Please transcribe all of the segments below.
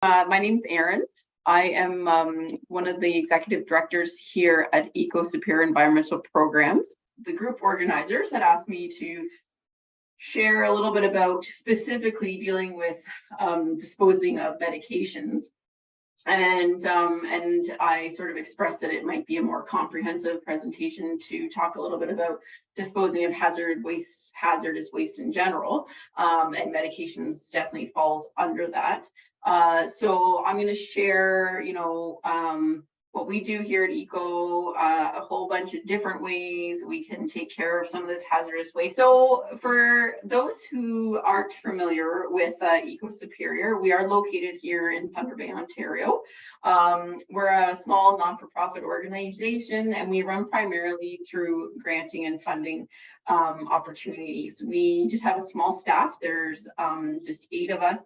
My name's Erin. I am one of the executive directors here at EcoSuperior Environmental Programs. The group organizers had asked me to share a little bit about specifically dealing with disposing of medications. And I sort of expressed that it might be a more comprehensive presentation to talk a little bit about disposing of hazardous waste in general, and medications definitely falls under that. So I'm going to share, what we do here at ECO, a whole bunch of different ways we can take care of some of this hazardous waste. So for those who aren't familiar with EcoSuperior, we are located here in Thunder Bay, Ontario. We're a small non-for-profit organization, and we run primarily through granting and funding opportunities. We just have a small staff. There's just 8 of us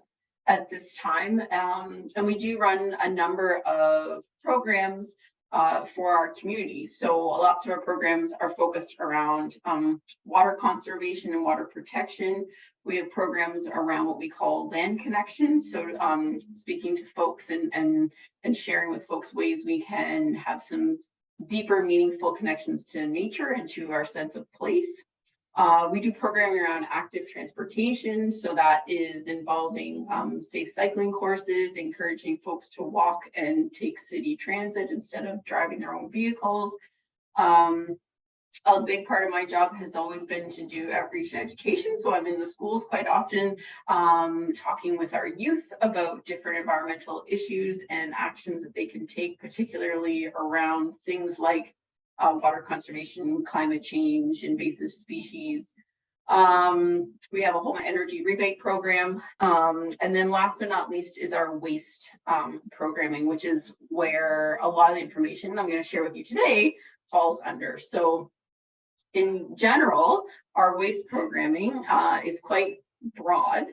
at this time, and we do run a number of programs for our community. So lots of our programs are focused around water conservation and water protection. We have programs around what we call land connections. So speaking to folks and sharing with folks ways we can have some deeper, meaningful connections to nature and to our sense of place. We do programming around active transportation, so that is involving safe cycling courses, encouraging folks to walk and take city transit instead of driving their own vehicles. A big part of my job has always been to do outreach and education, so I'm in the schools quite often, talking with our youth about different environmental issues and actions that they can take, particularly around things like water conservation, climate change, invasive species. We have a whole energy rebate program. And then last but not least is our waste programming, which is where a lot of the information I'm going to share with you today falls under. So in general, our waste programming is quite broad.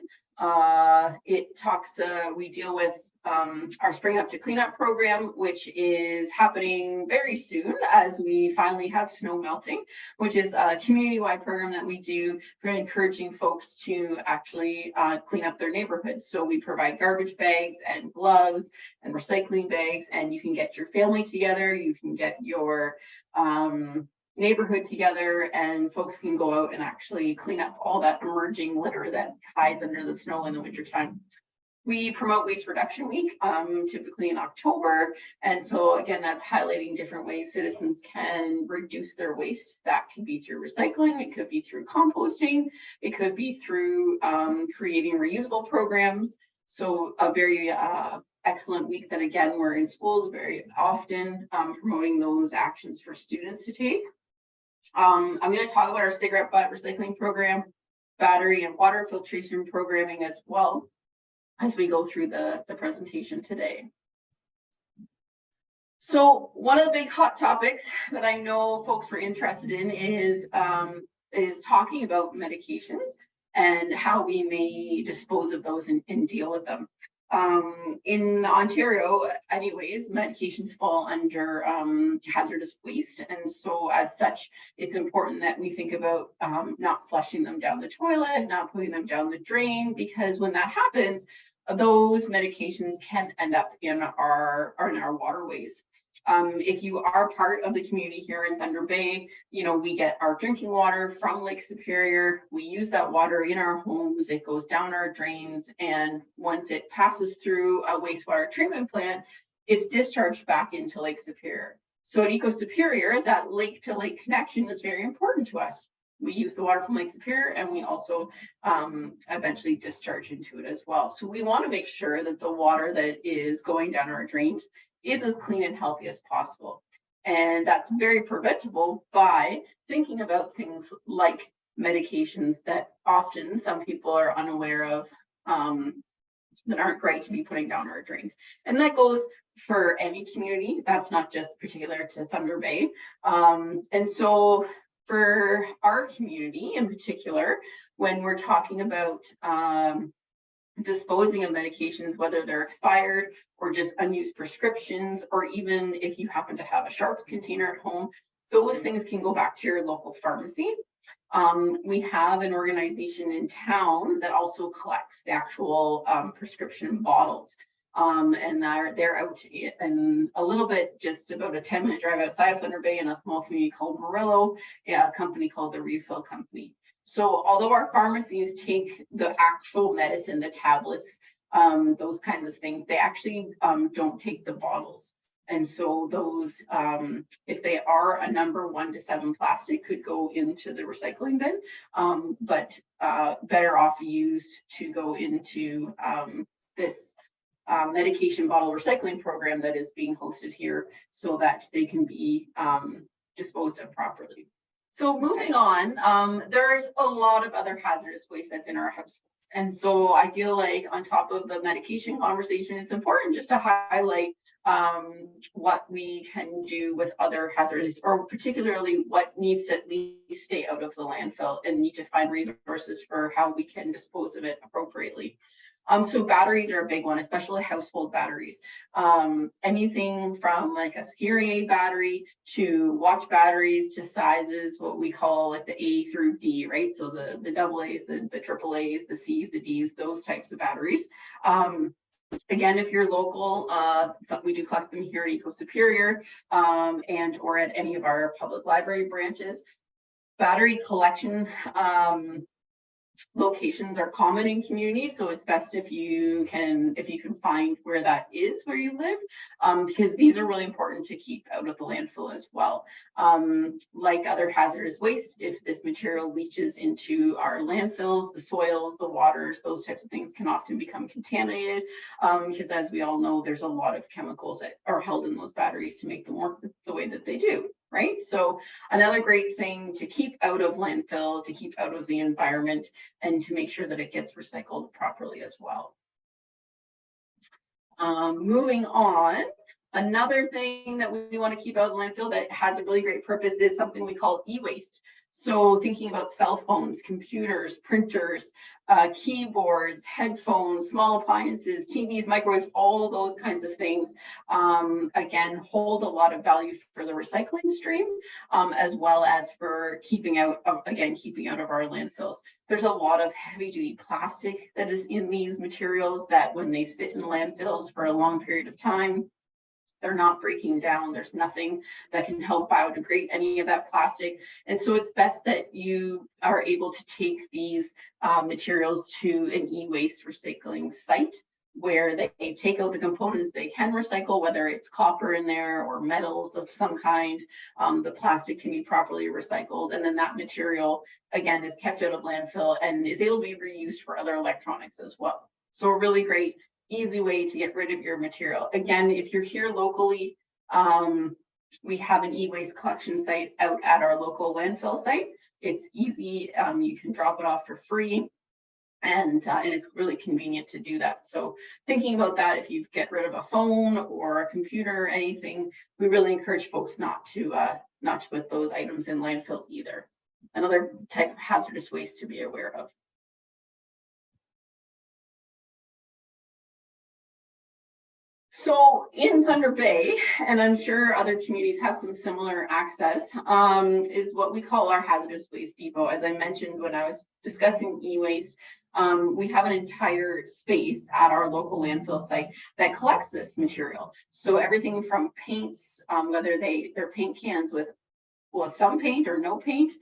It talks, we deal with our Spring Up to Cleanup program, which is happening very soon as we finally have snow melting, which is a community-wide program that we do for encouraging folks to actually clean up their neighborhoods. So we provide garbage bags and gloves and recycling bags, and you can get your family together, you can get your neighborhood together, and folks can go out and actually clean up all that emerging litter that hides under the snow in the wintertime. We promote Waste Reduction Week, typically in October. And so again, that's highlighting different ways citizens can reduce their waste. That can be through recycling, it could be through composting, it could be through creating reusable programs. So a very excellent week that again, we're in schools very often promoting those actions for students to take. I'm going to talk about our cigarette butt recycling program, battery and water filtration programming as well as we go through the presentation today. So one of the big hot topics that I know folks were interested in is talking about medications and how we may dispose of those and deal with them. In Ontario, anyways, medications fall under hazardous waste. And so as such, it's important that we think about not flushing them down the toilet, not putting them down the drain, because when that happens, those medications can end up in our waterways. If you are part of the community here in Thunder Bay, we get our drinking water from Lake Superior. We use that water in our homes. It goes down our drains. And once it passes through a wastewater treatment plant, it's discharged back into Lake Superior. So at EcoSuperior, that lake to lake connection is very important to us. We use the water from Lake Superior, and we also eventually discharge into it as well. So we want to make sure that the water that is going down our drains is as clean and healthy as possible. And that's very preventable by thinking about things like medications that often some people are unaware of, that aren't great to be putting down our drains. And that goes for any community. That's not just particular to Thunder Bay. And so for our community in particular, when we're talking about disposing of medications, whether they're expired or just unused prescriptions, or even if you happen to have a Sharps container at home, those things can go back to your local pharmacy. We have an organization in town that also collects the actual prescription bottles. And they're out in a little bit, just about a 10-minute drive outside of Thunder Bay, in a small community called Murillo, a company called the Refill Company. So although our pharmacies take the actual medicine, the tablets, those kinds of things, they actually don't take the bottles. And so those, if they are a number 1 to 7 plastic, could go into the recycling bin, but better off used to go into this medication bottle recycling program that is being hosted here, so that they can be disposed of properly. So moving on, there's a lot of other hazardous waste that's in our households. And so I feel like on top of the medication conversation, it's important just to highlight what we can do with other hazardous, or particularly what needs to at least stay out of the landfill, and need to find resources for how we can dispose of it appropriately. So batteries are a big one, especially household batteries. Anything from like a hearing aid battery to watch batteries to sizes, what we call like the A through D, right? So the double A's, the triple A's, the C's, the D's, those types of batteries. Again, if you're local, we do collect them here at EcoSuperior and or at any of our public library branches. Battery collection locations are common in communities, so it's best if you can find where that is where you live, because these are really important to keep out of the landfill as well. Like other hazardous waste, if this material leaches into our landfills, the soils, the waters, those types of things can often become contaminated, because as we all know, there's a lot of chemicals that are held in those batteries to make them work the way that they do. Right. So another great thing to keep out of landfill, to keep out of the environment, and to make sure that it gets recycled properly as well. Moving on, another thing that we want to keep out of landfill that has a really great purpose is something we call e-waste. So thinking about cell phones, computers, printers, keyboards, headphones, small appliances, TVs, microwaves, all of those kinds of things, again, hold a lot of value for the recycling stream, as well as for keeping out of our landfills. There's a lot of heavy duty plastic that is in these materials that when they sit in landfills for a long period of time, they're not breaking down. There's nothing that can help biodegrade any of that plastic. And so it's best that you are able to take these materials to an e-waste recycling site where they take out the components they can recycle, whether it's copper in there or metals of some kind. The plastic can be properly recycled, and then that material, again, is kept out of landfill and is able to be reused for other electronics as well. So a really great easy way to get rid of your material. Again, if you're here locally, we have an e-waste collection site out at our local landfill site. It's easy. You can drop it off for free, and it's really convenient to do that. So thinking about that, if you get rid of a phone or a computer or anything, we really encourage folks not to put those items in landfill either. Another type of hazardous waste to be aware of. So in Thunder Bay, and I'm sure other communities have some similar access, is what we call our hazardous waste depot. As I mentioned when I was discussing e-waste, we have an entire space at our local landfill site that collects this material. So everything from paints, whether they're paint cans with some paint or no paint,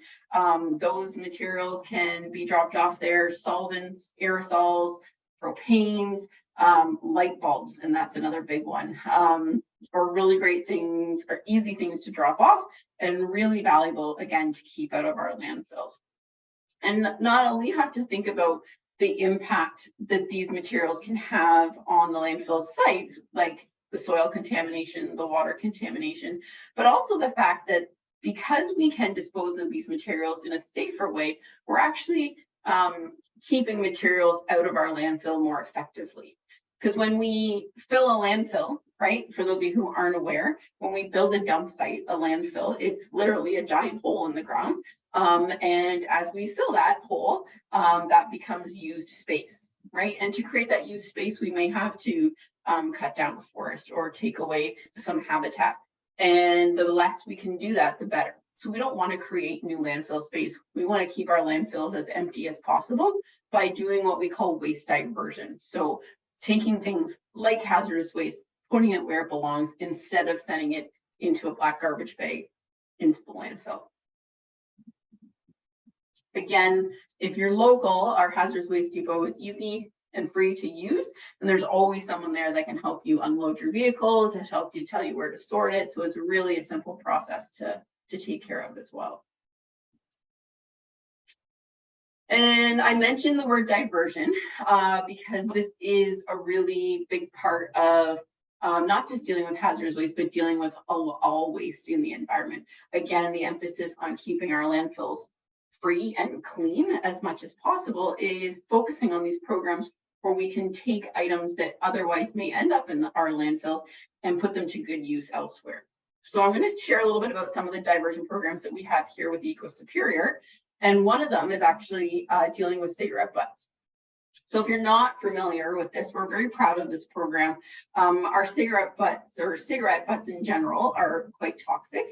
those materials can be dropped off there. Solvents, aerosols, propanes, light bulbs, and that's another big one, are really great things, or easy things to drop off, and really valuable, again, to keep out of our landfills. And not only have to think about the impact that these materials can have on the landfill sites, like the soil contamination, the water contamination, but also the fact that because we can dispose of these materials in a safer way, we're actually keeping materials out of our landfill more effectively. Because when we fill a landfill, right, for those of you who aren't aware, when we build a dump site, a landfill, it's literally a giant hole in the ground. And as we fill that hole, that becomes used space, right? And to create that used space, we may have to cut down the forest or take away some habitat. And the less we can do that, the better. So we don't want to create new landfill space. We want to keep our landfills as empty as possible by doing what we call waste diversion. So taking things like hazardous waste, putting it where it belongs instead of sending it into a black garbage bag into the landfill. Again, if you're local, our hazardous waste depot is easy and free to use, and there's always someone there that can help you unload your vehicle, to help you tell you where to store it. So it's really a simple process to take care of as well. And I mentioned the word diversion because this is a really big part of not just dealing with hazardous waste, but dealing with all waste in the environment. Again, the emphasis on keeping our landfills free and clean as much as possible is focusing on these programs where we can take items that otherwise may end up in our landfills and put them to good use elsewhere. So I'm going to share a little bit about some of the diversion programs that we have here with EcoSuperior. And one of them is actually dealing with cigarette butts. So if you're not familiar with this, we're very proud of this program. Our cigarette butts, or cigarette butts in general, are quite toxic.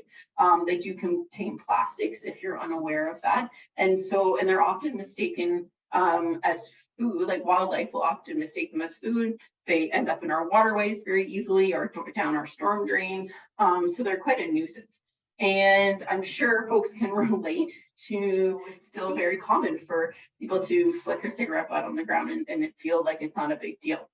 They do contain plastics, if you're unaware of that. And they're often mistaken as food, like wildlife will often mistake them as food. They end up in our waterways very easily or down our storm drains. So they're quite a nuisance. And I'm sure folks can relate to, it's still very common for people to flick a cigarette butt on the ground and it feel like it's not a big deal.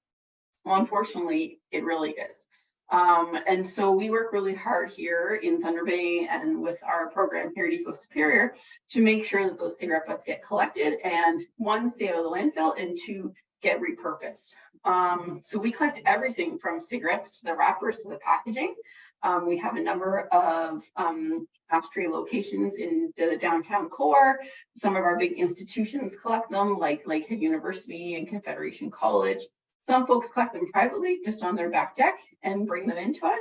Well, unfortunately, it really is. And so we work really hard here in Thunder Bay and with our program here at EcoSuperior to make sure that those cigarette butts get collected and one, stay out of the landfill, and two, get repurposed. So we collect everything from cigarettes to the wrappers to the packaging. We have a number of ashtray locations in the downtown core. Some of our big institutions collect them, like Lakehead University and Confederation College. Some folks collect them privately, just on their back deck, and bring them into us.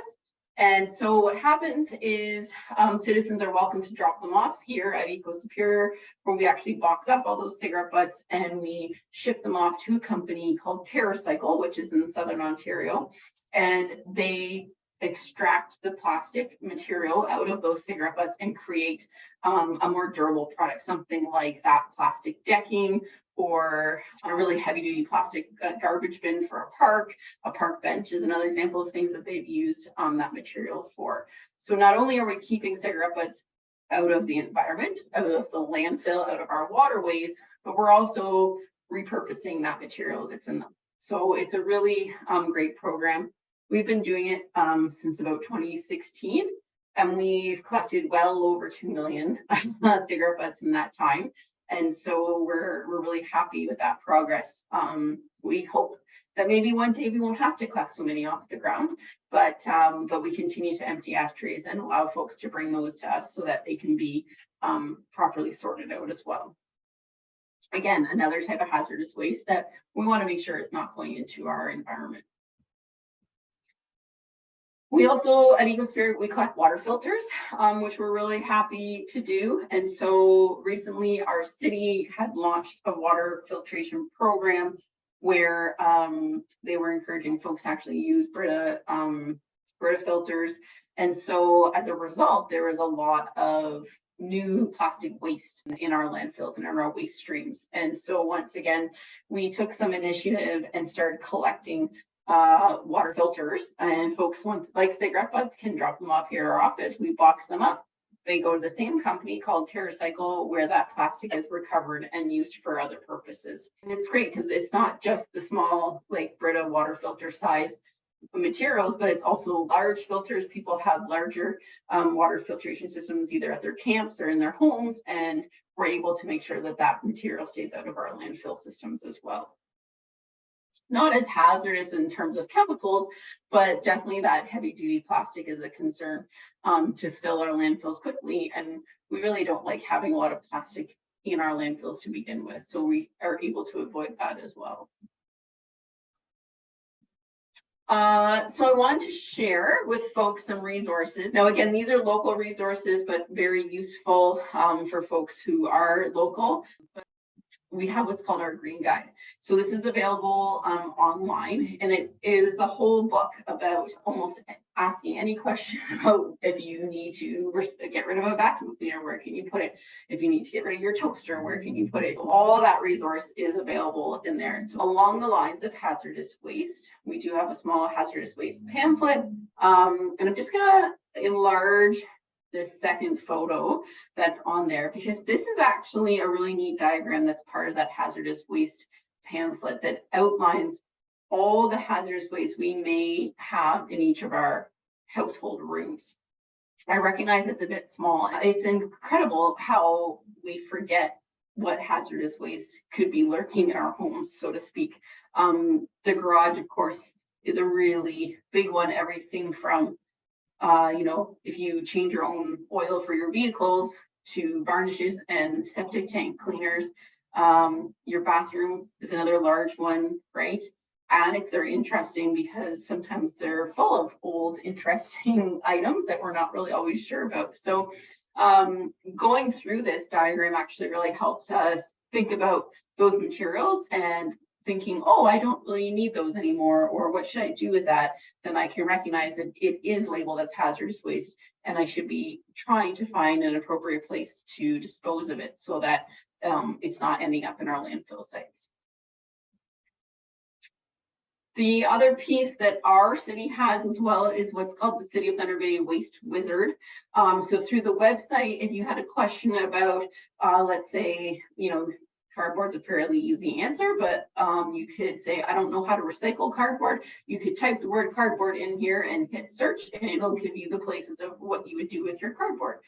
And so what happens is citizens are welcome to drop them off here at EcoSuperior, where we actually box up all those cigarette butts and we ship them off to a company called TerraCycle, which is in Southern Ontario. And they extract the plastic material out of those cigarette butts and create a more durable product, something like that plastic decking or a really heavy duty plastic garbage bin for a park bench is another example of things that they've used that material for. So not only are we keeping cigarette butts out of the environment, out of the landfill, out of our waterways, but we're also repurposing that material that's in them. So it's a really great program. We've been doing it since about 2016, and we've collected well over 2 million cigarette butts in that time. And so we're really happy with that progress. We hope that maybe one day we won't have to collect so many off the ground, but we continue to empty ashtrays and allow folks to bring those to us so that they can be properly sorted out as well. Again, another type of hazardous waste that we want to make sure is not going into our environment. We also, at EcoSuperior, we collect water filters, which we're really happy to do. And so recently our city had launched a water filtration program where they were encouraging folks to actually use Brita filters. And so as a result, there was a lot of new plastic waste in our landfills and in our waste streams. And so once again, we took some initiative and started collecting water filters, and folks, once like cigarette butts, can drop them off here at our office. We box them up. They go to the same company called TerraCycle, where that plastic is recovered and used for other purposes. And it's great because it's not just the small, like Brita water filter size materials, but it's also large filters. People have larger water filtration systems either at their camps or in their homes, and we're able to make sure that that material stays out of our landfill systems as well. Not as hazardous in terms of chemicals, but definitely that heavy duty plastic is a concern to fill our landfills quickly. And we really don't like having a lot of plastic in our landfills to begin with. So we are able to avoid that as well. So I want to share with folks some resources. Now, again, these are local resources, but very useful for folks who are local. we have what's called our green guide. So this is available online, and it is the whole book about almost asking any question about if you need to get rid of a vacuum cleaner, where can you put it? If you need to get rid of your toaster, where can you put it? All that resource is available in there. And so along the lines of hazardous waste, we do have a small hazardous waste pamphlet. And I'm just gonna enlarge this second photo that's on there, because this is actually a really neat diagram that's part of that hazardous waste pamphlet that outlines all the hazardous waste we may have in each of our household rooms. I recognize it's a bit small. It's incredible how we forget what hazardous waste could be lurking in our homes, so to speak. The garage, of course, is a really big one. Everything from if you change your own oil for your vehicles, to varnishes and septic tank cleaners. Your bathroom is another large one, right? Attics are interesting because sometimes they're full of old, interesting items that we're not really always sure about. So going through this diagram actually really helps us think about those materials and thinking, oh, I don't really need those anymore, or what should I do with that? Then I can recognize that it is labeled as hazardous waste, and I should be trying to find an appropriate place to dispose of it so that it's not ending up in our landfill sites. The other piece that our city has as well is what's called the City of Thunder Bay Waste Wizard. So through the website, if you had a question about, let's say, cardboard's a fairly easy answer, but you could say, I don't know how to recycle cardboard. You could type the word cardboard in here and hit search, and it'll give you the places of what you would do with your cardboard.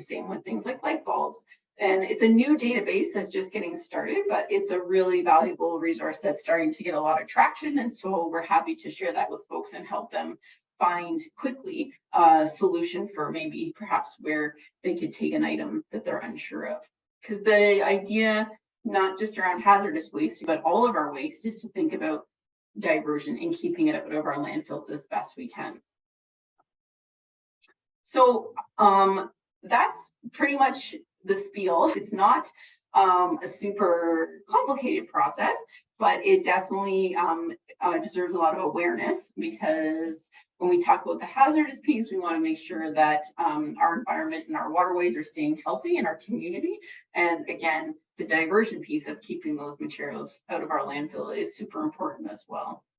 Same with things like light bulbs. And it's a new database that's just getting started, but it's a really valuable resource that's starting to get a lot of traction. And so we're happy to share that with folks and help them find quickly a solution for maybe perhaps where they could take an item that they're unsure of. Because the idea, not just around hazardous waste, but all of our waste, is to think about diversion and keeping it out of our landfills as best we can. So that's pretty much the spiel. It's not a super complicated process, but it definitely deserves a lot of awareness, because when we talk about the hazardous piece, we want to make sure that our environment and our waterways are staying healthy in our community. And again, the diversion piece of keeping those materials out of our landfill is super important as well.